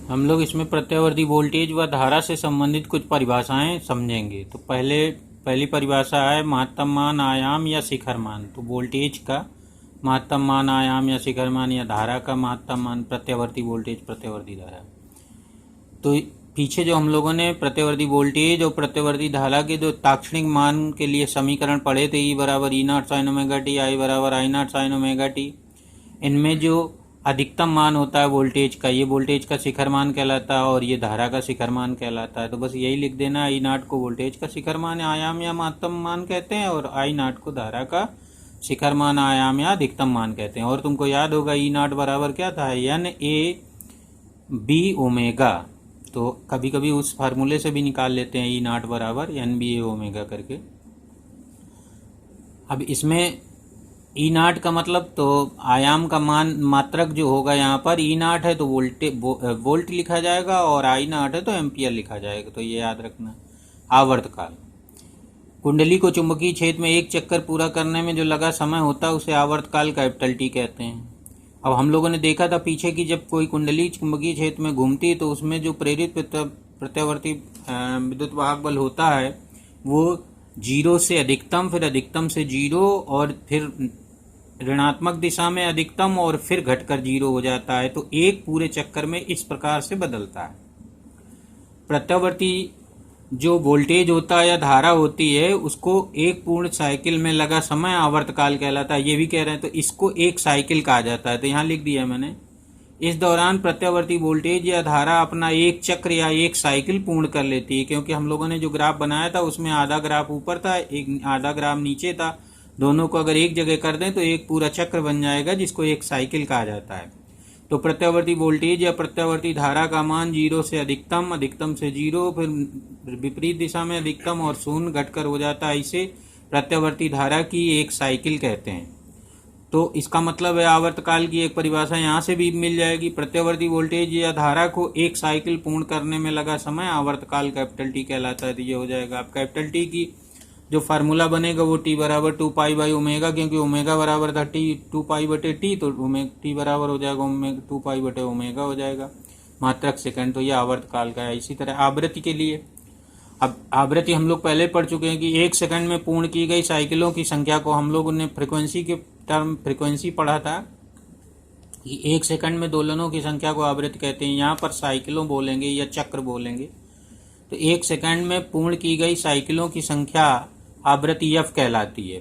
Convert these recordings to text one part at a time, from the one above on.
हम लोग इसमें प्रत्यावर्ती वोल्टेज व धारा से संबंधित कुछ परिभाषाएं समझेंगे। तो पहली परिभाषा है महत्तम मान, आयाम या शिखर मान। तो वोल्टेज का महत्तम मान, आयाम या शिखर मान, या धारा का महत्तम मान, प्रत्यावर्ती वोल्टेज, प्रत्यावर्ती धारा। तो पीछे जो हम लोगों ने प्रत्यावर्ती वोल्टेज और प्रत्यावर्ती धारा के जो ताक्षणिक मान के लिए समीकरण पढ़े थे, ई बराबर ई नॉट साइन ओमेगा टी, आई बराबर आई नॉट साइन ओमेगा टी, इनमें जो अधिकतम मान होता है वोल्टेज का, ये वोल्टेज का शिखर मान कहलाता है और ये धारा का शिखर मान कहलाता है। तो बस यही लिख देना, आई नॉट को वोल्टेज का शिखर मान, आयाम या महत्तम मान कहते हैं, और आई नॉट को धारा का शिखर मान, आयाम या अधिकतम मान कहते हैं। और तुमको याद होगा ई नॉट बराबर क्या था, एन ए बी ओमेगा। तो कभी कभी उस फार्मूले से भी निकाल लेते हैं, ई नॉट बराबर एन बी ए ओमेगा करके। अब इसमें ई नाट का मतलब तो आयाम का मान मात्रक जो होगा, यहाँ पर ई नाट है तो वोल्ट लिखा जाएगा, और आई नाट है तो एम्पियर लिखा जाएगा। तो ये याद रखना। आवर्तकाल, कुंडली को चुंबकीय क्षेत्र में एक चक्कर पूरा करने में जो लगा समय होता है उसे आवर्तकाल कैपिटल टी कहते हैं। अब हम लोगों ने देखा था पीछे की, जब कोई कुंडली चुंबकीय क्षेत्र में घूमती है तो उसमें जो प्रेरित प्रत्यावर्ती विद्युत वाहक बल होता है वो जीरो से अधिकतम, फिर अधिकतम से जीरो, और फिर ऋणात्मक दिशा में अधिकतम, और फिर घटकर जीरो हो जाता है। तो एक पूरे चक्कर में इस प्रकार से बदलता है। प्रत्यावर्ती जो वोल्टेज होता है या धारा होती है उसको एक पूर्ण साइकिल में लगा समय आवर्तकाल कहलाता है। ये भी कह रहे हैं तो इसको एक साइकिल कहा जाता है। तो यहाँ लिख दिया मैंने, इस दौरान प्रत्यावर्ती वोल्टेज या धारा अपना एक चक्र या एक साइकिल पूर्ण कर लेती है। क्योंकि हम लोगों ने जो ग्राफ बनाया था उसमें आधा ग्राफ ऊपर था, एक आधा ग्राफ नीचे था। दोनों को अगर एक जगह कर दें तो एक पूरा चक्र बन जाएगा, जिसको एक साइकिल कहा जाता है। तो प्रत्यावर्ती वोल्टेज या प्रत्यावर्ती धारा का मान जीरो से अधिकतम, अधिकतम से जीरो, फिर विपरीत दिशा में अधिकतम और शून्य घटकर हो जाता है। इसे प्रत्यावर्ती धारा की एक साइकिल कहते हैं। तो इसका मतलब है आवर्तकाल की एक परिभाषा यहाँ से भी मिल जाएगी। प्रत्यावर्ती वोल्टेज या धारा को एक साइकिल पूर्ण करने में लगा समय आवर्तकाल कैपिटल टी कहलाता है। तो ये हो जाएगा। अब कैपिटल टी की जो फार्मूला बनेगा वो टी बराबर 2 बाई ओमेगा, क्योंकि ओमेगा बराबर था टी 2 बटे टी, तो टी बराबर हो जाएगा 2 बटे ओमेगा हो जाएगा मात्रक सेकंड। तो ये आवर्तकाल का है। इसी तरह आवृत्ति के लिए, अब आवृत्ति हम लोग पहले पढ़ चुके हैं कि एक सेकंड में पूर्ण की गई साइकिलों की संख्या को हम लोगों ने फ्रिक्वेंसी के टर्म फ्रिक्वेंसी पढ़ा था कि एक सेकंड में दोलनों की संख्या को आवृत्ति कहते हैं। यहाँ पर साइकिलों बोलेंगे या चक्र बोलेंगे। तो एक सेकंड में पूर्ण की गई साइकिलों की संख्या आवृत्ति एफ कहलाती है।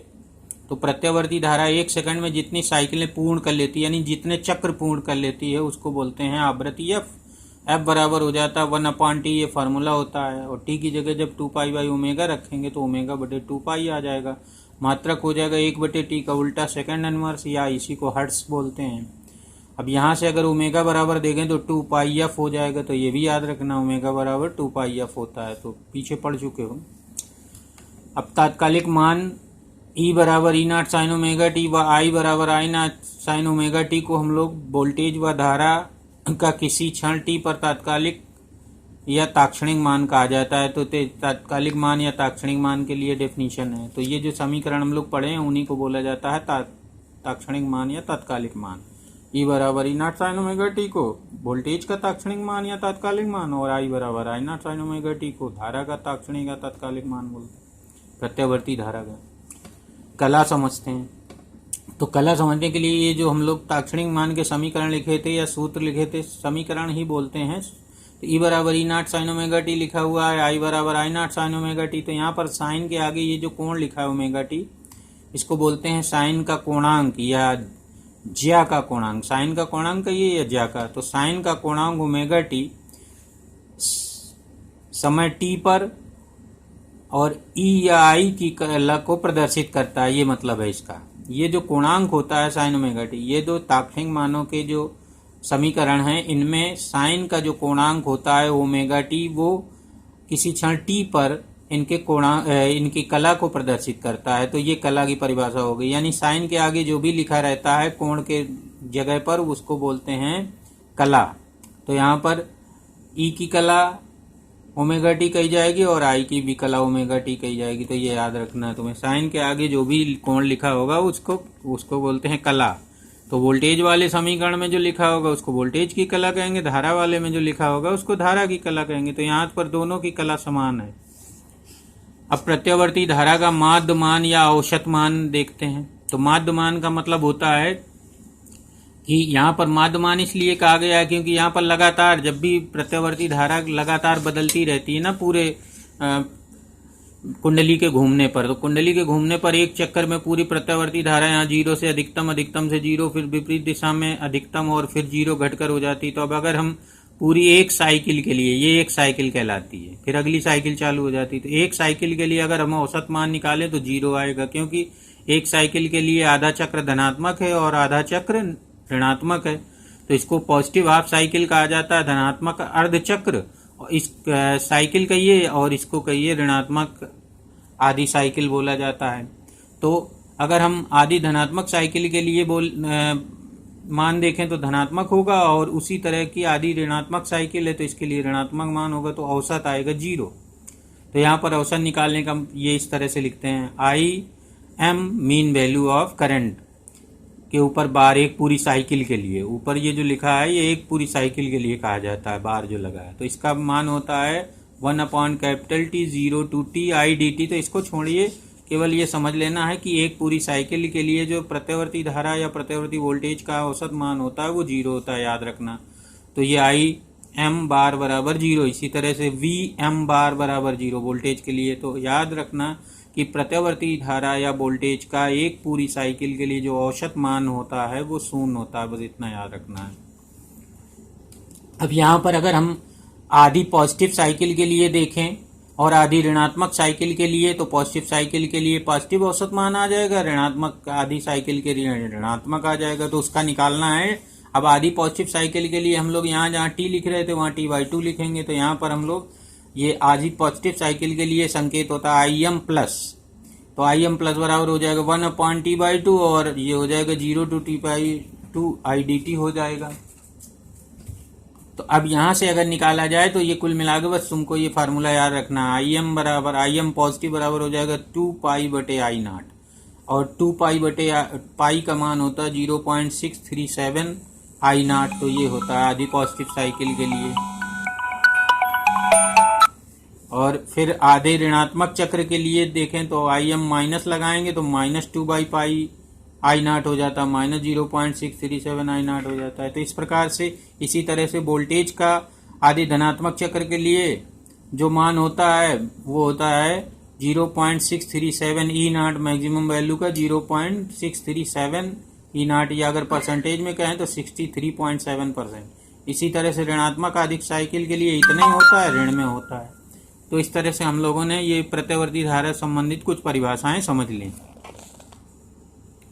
तो प्रत्यावर्ती धारा एक सेकंड में जितनी साइकिलें पूर्ण कर लेती है, यानी जितने चक्र पूर्ण कर लेती है, उसको बोलते हैं आवृत्ति एफ। एफ बराबर हो जाता है 1/T, ये फार्मूला होता है। और टी की जगह जब 2 पाई बाई ओमेगा रखेंगे तो ओमेगा बटे 2 पाई आ जाएगा। मात्रक हो जाएगा 1/T का उल्टा सेकंड इनवर्स, या इसी को हर्ट्स बोलते हैं। अब यहाँ से अगर ओमेगा बराबर देखें तो 2 पाई एफ हो जाएगा। तो ये भी याद रखना, ओमेगा बराबर 2 पाई एफ होता है। तो पीछे पढ़ चुके हो। अब तात्कालिक मान ई बराबर ई नॉट साइन ओमेगा टी व आई बराबर आई नॉट साइन ओमेगा टी को हम लोग वोल्टेज व धारा का किसी क्षण टी पर तात्कालिक या ताक्षणिक मान कहा जाता है। तो तात्कालिक मान या ताक्षणिक मान के लिए डेफिनेशन है। तो ये जो समीकरण हम लोग पढ़े हैं उन्हीं को बोला जाता है ताक्षणिक मान या तात्कालिक मान। ई बराबर ई नॉट साइन ओमेगा टी को वोल्टेज का ताक्षणिक मान या तात्कालिक मान, और आई बराबर आई नॉट साइन ओमेगा टी को धारा का ताक्षणिक या तात्कालिक मान बोलते हैं, प्रत्यावर्ती धारा का। कला समझते हैं। तो कला समझने के लिए ये जो हम लोग ताक्षणिक मान के समीकरण लिखे थे या सूत्र लिखे थे, समीकरण ही बोलते हैं। तो ई बराबर ई नॉट साइन ओमेगा टी लिखा हुआ है, आई बराबर आई नॉट साइन ओमेगा टी। तो यहाँ पर साइन के आगे ये जो कोण लिखा है ओमेगा टी, इसको बोलते हैं साइन का कोणांक या ज्या का कोणांक। साइन का कोणांक ये या ज्या का। तो साइन का कोणांक ओमेगा टी समय टी पर और ई या आई की कला को प्रदर्शित करता है। ये मतलब है इसका। ये जो कोणांक होता है साइन ओमेगा टी, ये दो ताक्षणिक मानों के जो समीकरण हैं, इनमें साइन का जो कोणांक होता है ओमेगा टी, वो किसी क्षण टी पर इनकी कला को प्रदर्शित करता है। तो ये कला की परिभाषा हो गई। यानी साइन के आगे जो भी लिखा रहता है कोण के जगह पर, उसको बोलते हैं कला। तो यहाँ पर ई की कला ओमेगा टी कही जाएगी और आई की भी कला ओमेगा टी कही जाएगी। तो ये याद रखना है तुम्हें। साइन के आगे जो भी कोण लिखा होगा उसको बोलते हैं कला। तो वोल्टेज वाले समीकरण में जो लिखा होगा उसको वोल्टेज की कला कहेंगे, धारा वाले में जो लिखा होगा उसको धारा की कला कहेंगे। तो यहाँ पर दोनों की कला समान है। अब प्रत्यावर्ती धारा का माध्य मान या औसत मान देखते हैं। तो माध्य मान का मतलब होता है कि यहाँ पर माध्य मान इसलिए कहा गया है क्योंकि यहाँ पर लगातार जब भी प्रत्यावर्ती धारा लगातार बदलती रहती है ना पूरे कुंडली के घूमने पर, तो कुंडली के घूमने पर एक चक्कर में पूरी प्रत्यावर्ती धारा यहाँ 0 से अधिकतम, अधिकतम से 0, फिर विपरीत दिशा में अधिकतम और फिर 0 घटकर हो जाती। तो अब अगर हम पूरी एक साइकिल के लिए, ये एक साइकिल कहलाती है, फिर अगली साइकिल चालू हो जाती, तो एक साइकिल के लिए अगर हम औसत मान निकालें तो 0 आएगा, क्योंकि एक साइकिल के लिए आधा चक्र धनात्मक है और आधा चक्र ऋणात्मक है। तो इसको पॉजिटिव हाफ साइकिल कहा जाता है, धनात्मक अर्ध चक्र इस साइकिल कहिए और इसको कहिए ऋणात्मक आधी साइकिल बोला जाता है। तो अगर हम आधी धनात्मक साइकिल के लिए मान देखें तो धनात्मक होगा, और उसी तरह की आधी ऋणात्मक साइकिल है तो इसके लिए ऋणात्मक मान होगा, तो औसत आएगा 0। तो यहाँ पर औसत निकालने का ये इस तरह से लिखते हैं, IM mean value of current के ऊपर बार एक पूरी साइकिल के लिए, ऊपर ये जो लिखा है ये एक पूरी साइकिल के लिए कहा जाता है, बार जो लगा है। तो इसका मान होता है 1/T 0 to T IDT। तो इसको छोड़िए, केवल ये समझ लेना है कि एक पूरी साइकिल के लिए जो प्रत्यावर्ती धारा या प्रत्यावर्ती वोल्टेज का औसत मान होता है वो 0 होता है, याद रखना। तो ये IM बार बराबर 0, इसी तरह से VM बार बराबर 0 वोल्टेज के लिए। तो याद रखना कि प्रत्यावर्ती धारा या वोल्टेज का एक पूरी साइकिल के लिए जो औसत मान होता है वो 0 होता है, बस इतना याद रखना है। अब यहाँ पर अगर हम आधी पॉजिटिव साइकिल के लिए देखें और आधी ऋणात्मक साइकिल के लिए, तो पॉजिटिव साइकिल के लिए पॉजिटिव औसत मान आ जाएगा, ऋणात्मक आधी साइकिल के लिए ऋणात्मक आ जाएगा, तो उसका निकालना है। अब आधी पॉजिटिव साइकिल के लिए हम लोग यहाँ जहाँ T लिख रहे थे वहाँ T/2 लिखेंगे। तो यहाँ पर हम लोग ये आधी पॉजिटिव साइकिल के लिए संकेत होता है IM प्लस, तो IM प्लस बराबर हो जाएगा 1/T/2 और ये हो जाएगा 0 to T/2 IDT हो जाएगा। तो अब यहाँ से अगर निकाला जाए तो ये कुल मिला के बस तुमको ये फार्मूला याद रखना है, IM पॉजिटिव बराबर हो जाएगा 2π/I0, और 2π/पाई का मान होता है 0.637 I0। तो ये होता है आधी पॉजिटिव साइकिल के लिए। और फिर आधे ऋणात्मक चक्र के लिए देखें तो IM माइनस लगाएंगे तो -2/πI0 हो जाता है, -0.637 I0 हो जाता है। तो इस प्रकार से इसी तरह से वोल्टेज का आधे धनात्मक चक्र के लिए जो मान होता है वो होता है 0.637 E0, मैक्सिमम वैल्यू का 0.637 E0, या अगर परसेंटेज में कहें तो 63.7%। इसी तरह से ऋणात्मक आधिक साइकिल के लिए इतना ही होता है, ऋण में होता है। तो इस तरह से हम लोगों ने ये प्रत्यावर्ती धारा संबंधित कुछ परिभाषाएं समझ ली।